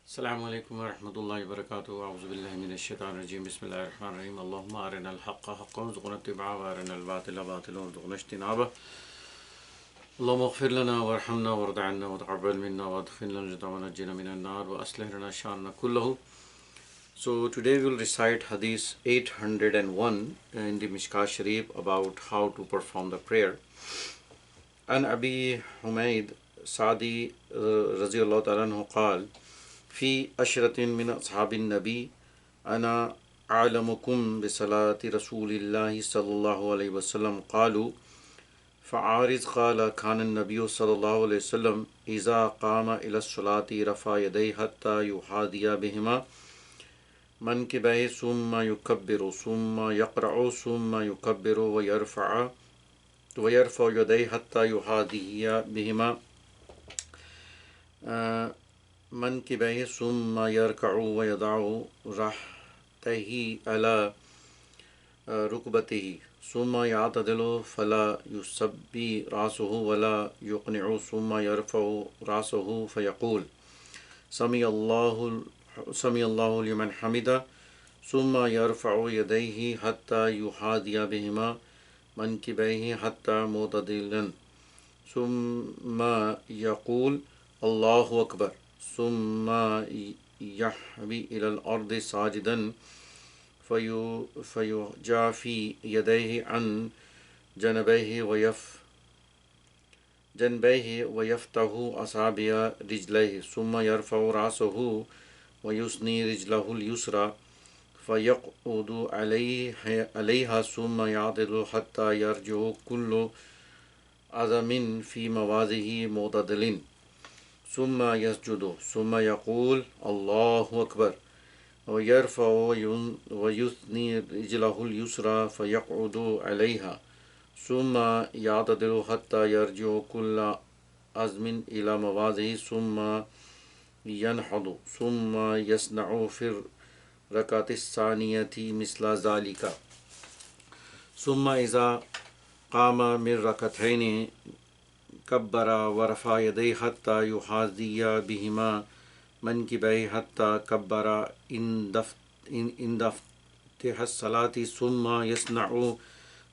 السلام علیکم ورحمۃ اللہ وبرکاتہ اعوذ باللہ من الشیطان الرجیم بسم اللہ الرحمن الرحیم اللہم ارنا الحق حقا وارزقنا اتباعہ وارنا الباطل باطلا وارزقنا اجتنابہ اللہم اغفر لنا وارحمنا وارض عنا وتقبل منا وادخلنا الجنة ونجنا من النار واصلح لنا شأننا كله. So today we will recite Hadith 801 in the Mishkah Sharif about how to perform the prayer. عن أبي حميد سعدي رضي الله تعالى عنه قال في عشرة من أصحاب النبي أنا أعلمكم بصلاة رسول الله صلى الله عليه وسلم قالوا فعارض قال كان النبي صلى الله عليه وسلم إذا قام إلى الصلاة رفع يديه حتى يحاذي بهما منكبيه ثم يكبر ثم يقرع ثم يكبر ويرفع يديه حتى يحاذي بهما منكبيه ثم يركع ويضع رحته على ركبته ثم يعتدل فلا يسبي رأسه ولا يقنع ثم يرفع رأسه فيقول سمع الله لمن حمده ثم يرفع يديه حتى يحاذي بهما منكبيه حتى معتدلا ثم يقول الله أكبر ثم يحوي إلى الأرض ساجدا فيجافي يديه عن جنبيه ويفتح أصابع رجليه ثم يرفع رأسه ويثني رجله اليسرى فيقعد عليها ثم يعتدل حتى يرجع كل عظم في مواضعه معتدل ثم يسجد ثم يقول الله أكبر ويرفع ويثني رجله اليسرى فيقعد عليها ثم يعتدل حتى يرجع كل عظم إلى مواضعه ثم ينهض ثم يصنع في الركعة الثانية مثل ذلك ثم إذا قام من ركعتين كبر ورفع يديه حتى يحاذي بهما منكبيه حتى كبر عند افتتاح الصلاة ثم يصنع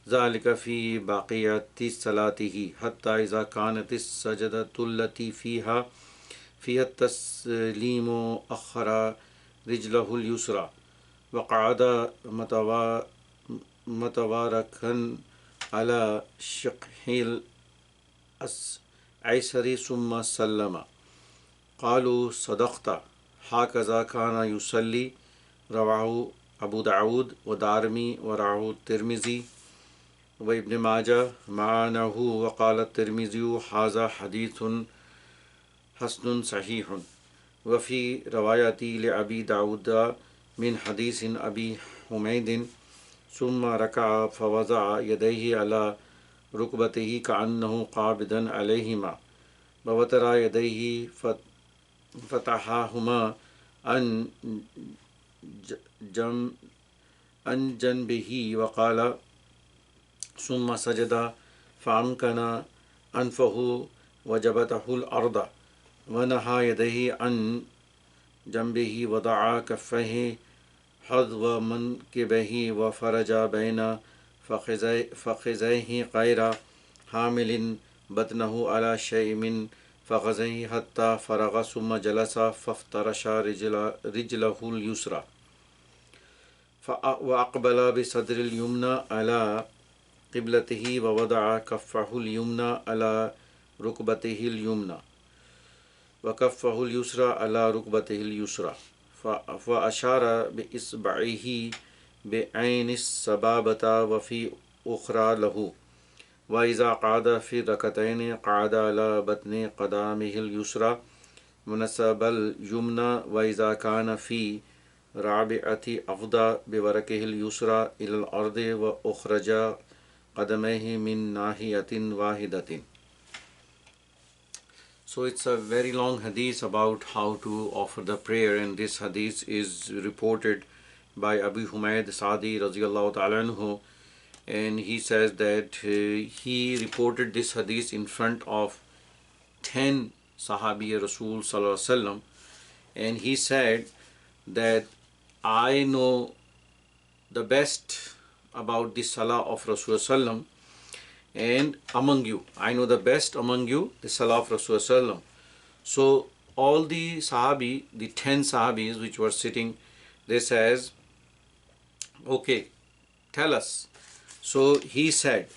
ذلك في بقية صلاته حتى إذا كانت السجدة التي فيها التسليم أخر رجله اليسرى وقعد متواركا على شقه الأيسر ثم سلم قالوا صدقت هكذا كان يصلي رواه أبو داود ودارمي ورواه الترمذي وابن ماجه معناه وقال الترمذي هذا حديث حسن صحيح. وفي رواية لأبي داود من حديث أبي حميد ثم ركع فوضع يديه على ركبته كأنه قابضا عليهما ووتر يديه فتحهما عن جنبه وقال ثم سجد فأمكن أنفه وجبهته الأرض ونهى يديه عن جنبه وضع كفيه حذو منكبيه وفرج بين فخذيه غير حامل بطنه على شيء من فخذيه حتى فرغ ثم جلس فافترش رجله اليسرى وأقبل بصدر اليمنى على قبلته ووضع كفه اليمنى على ركبته اليمنى وكفه اليسرى على ركبته اليسرى فأشار بإصبعه بعين السبابة وفي أخرى له وإذا قعد في ركعتين قعد على بطن قدمه اليسرى ونصب اليمنى وإذا كان في رابعة أفضى بوركه اليسرى إلى الأرض وأخرج قدميه من ناحية واحدة. So it's a very long hadith about how to offer the prayer, and this hadith is reported by Abu Humayd Sa'di radiyallahu ta'ala anhu, and he says that he reported this hadith in front of 10 Sahabi Rasul Sallallahu Alaihi Wasallam, and he said that I know the best about the Salah of Rasulullah, and among you, I know the best among you the Salah of Rasulullah. So all the Sahabi, the 10 Sahabis which were sitting, they says, okay, tell us. So he said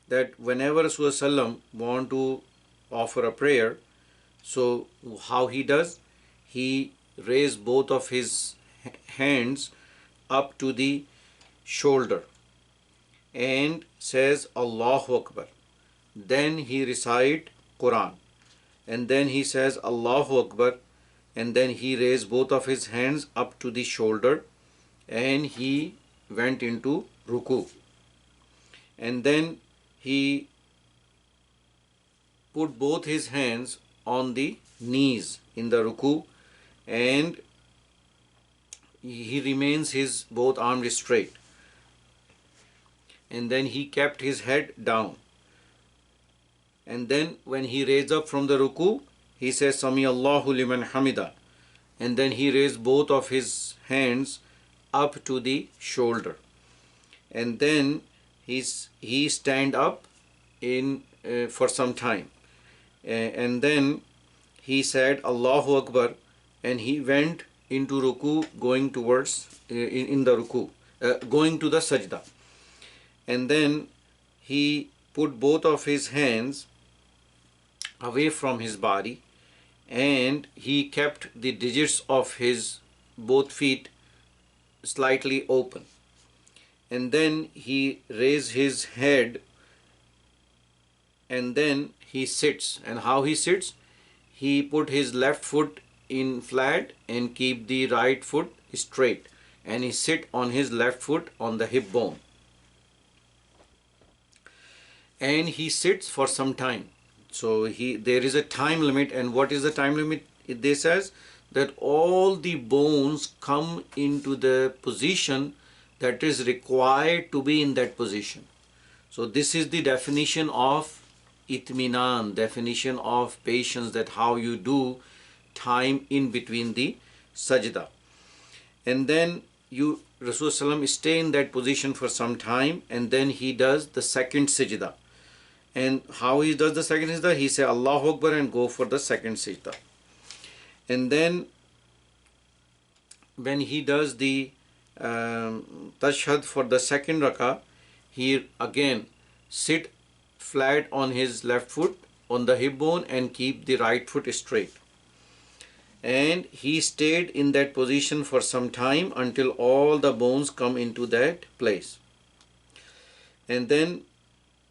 that whenever Rasulullah want to offer a prayer, so how he does, he raise both of his hands up to the shoulder and says Allahu Akbar. Then he recite Quran, and then he says Allahu Akbar, and then he raised both of his hands up to the shoulder and he went into ruku, and then he put both his hands on the knees in the ruku, and he remains his both arms straight, and then he kept his head down, and then when he raised up from the ruku, he says Sami Allahu liman hamida, and then he raised both of his hands up to the shoulder, and then he stand up in for some time, and then he said Allahu Akbar, and he went into ruku, going towards in the ruku, going to the sajda, and then he put both of his hands away from his body, and he kept the digits of his both feet slightly open, and then he raised his head, and then he sits. And how he sits, he put his left foot in flat and keep the right foot straight, and he sit on his left foot on the hip bone, and he sits for some time. So there is a time limit. And what is the time limit? They says that all the bones come into the position that is required to be in that position. So this is the definition of itminan, definition of patience, that how you do time in between the sajda. And then Rasulullah stay in that position for some time, and then he does the second sajda. And how he does the second sajda, he say Allahu Akbar and go for the second sajda. And then when he does the tashahhud for the second rakah, he again sit flat on his left foot on the hip bone and keep the right foot straight. And he stayed in that position for some time until all the bones come into that place. And then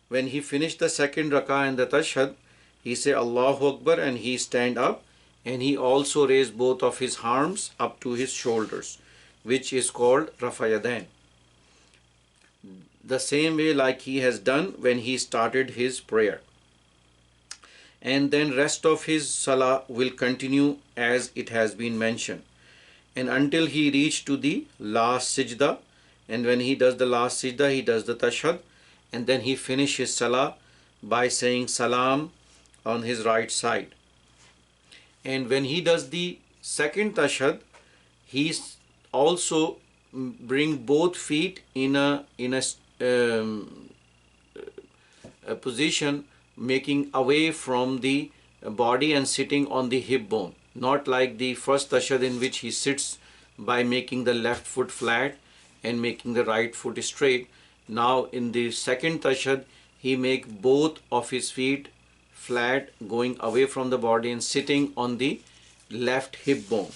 when he finished the second rakah and the tashahhud, he say Allahu Akbar and he stand up, and he also raised both of his arms up to his shoulders, which is called Rafayadain. The same way like he has done when he started his prayer. And then rest of his salah will continue as it has been mentioned, and until he reached to the last sajda. And when he does the last sajda, he does the tashahhud, and then he finishes salah by saying salam on his right side. And when he does the second tashahhud, he also bring both feet in a position making away from the body and sitting on the hip bone, not like the first tashahhud in which he sits by making the left foot flat and making the right foot straight. Now in the second tashahhud, he make both of his feet flat, going away from the body and sitting on the left hip bone.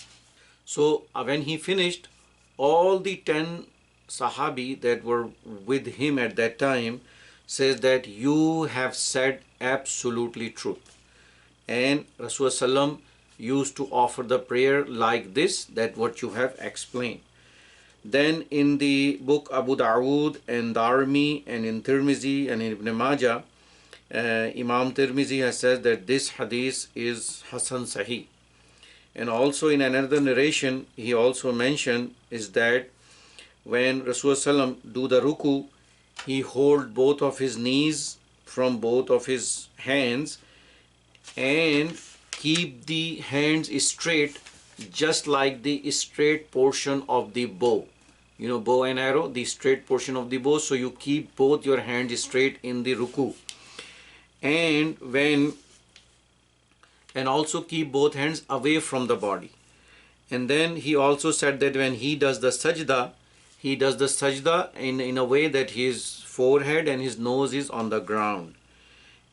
So when he finished, all the 10 Sahabi that were with him at that time says that you have said absolutely truth. And Rasulullah used to offer the prayer like this, that what you have explained. Then in the book Abu Dawood and Darimi and in Tirmizi and in Ibn Majah, Imam Tirmizi has said that this hadith is Hasan Sahih. And also in another narration, he also mentioned is that when Rasulullah do the ruku, he hold both of his knees from both of his hands and keep the hands straight, just like the straight portion of the bow. You know, bow and arrow, the straight portion of the bow. So you keep both your hands straight in the ruku. And also keep both hands away from the body. And then he also said that when he does the sajda, he does the sajda in a way that his forehead and his nose is on the ground.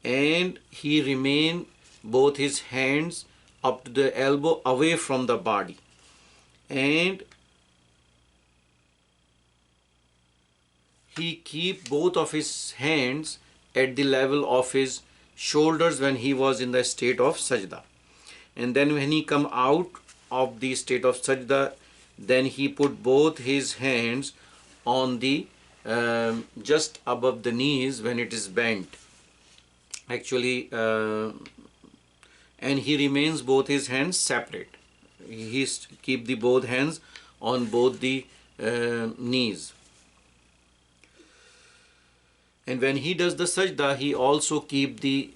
And he remain both his hands up to the elbow away from the body. And he keep both of his hands at the level of his shoulders when he was in the state of sajda. And then when he come out of the state of sajda, then he put both his hands on the just above the knees when it is bent. Actually, and he remains both his hands separate. He keep the both hands on both the knees. And when he does the sajda, he also keep the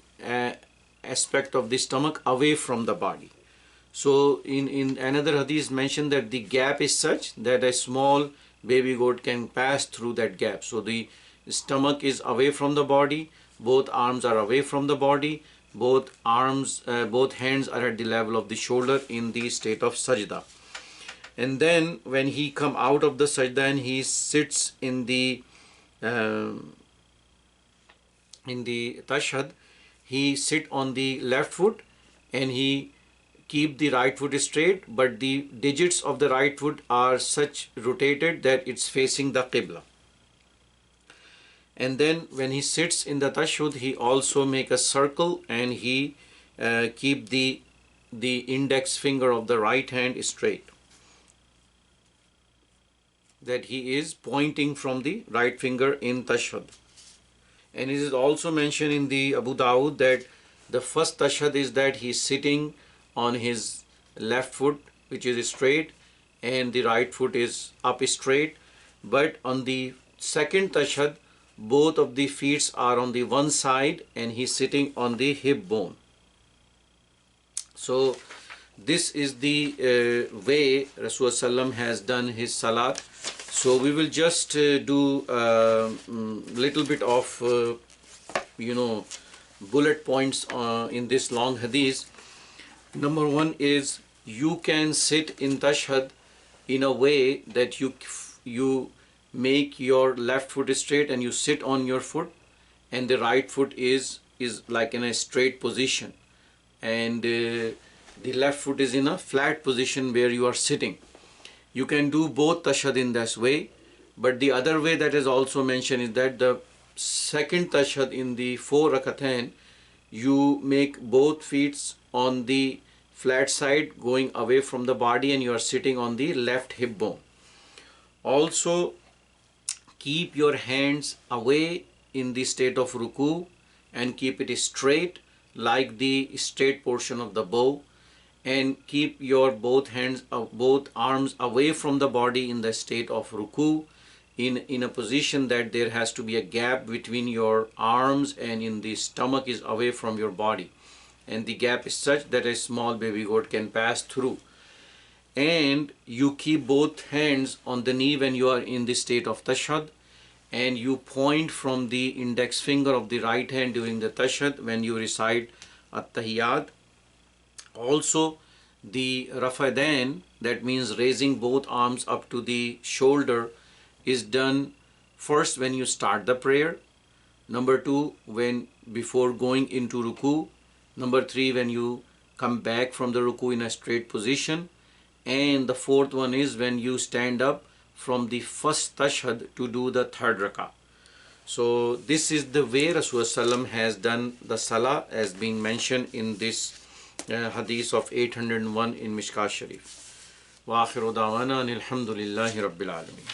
aspect of the stomach away from the body. So in another hadith mentioned that the gap is such that a small baby goat can pass through that gap. So the stomach is away from the body, both arms are away from the body, both hands are at the level of the shoulder in the state of sajda. And then when he come out of the sajda and he sits in the tashahhud, he sit on the left foot and he keep the right foot straight, but the digits of the right foot are such rotated that it's facing the qibla. And then when he sits in the tashahhud, he also make a circle and he keep the index finger of the right hand straight, that he is pointing from the right finger in tashahhud. And it is also mentioned in the Abu Dawud that the first tashahhud is that he is sitting on his left foot, which is straight, and the right foot is up straight. But on the second tashahhud, both of the feet are on the one side and he's sitting on the hip bone. So this is the way Rasulullah has done his salah. So we will just do little bit of bullet points in this long hadith. Number one is you can sit in tashahhud in a way that you make your left foot straight and you sit on your foot, and the right foot is like in a straight position, and the left foot is in a flat position where you are sitting. You can do both tashahhud in this way, but the other way that is also mentioned is that the second tashahhud in the 4 rakatain, you make both feet on the flat side going away from the body and you are sitting on the left hip bone. Also keep your hands away in the state of ruku and keep it straight like the straight portion of the bow, and keep your both arms away from the body in the state of ruku in a position that there has to be a gap between your arms and in the stomach is away from your body, and the gap is such that a small baby goat can pass through. And you keep both hands on the knee when you are in the state of tashahhud, and you point from the index finger of the right hand during the tashahhud when you recite at-tahiyyat. Also the rafadain, that means raising both arms up to the shoulder, is done first when you start the prayer. Number 2, before going into ruku. Number 3, when you come back from the ruku in a straight position. And the 4th one is when you stand up from the first tashahhud to do the 3rd rakah. So this is the way Rasulullah has done the salah, as being mentioned in this hadith of 801 in Mishkat Sharif. Wa akhiru da'wana alhamdulillahi rabbil alamin.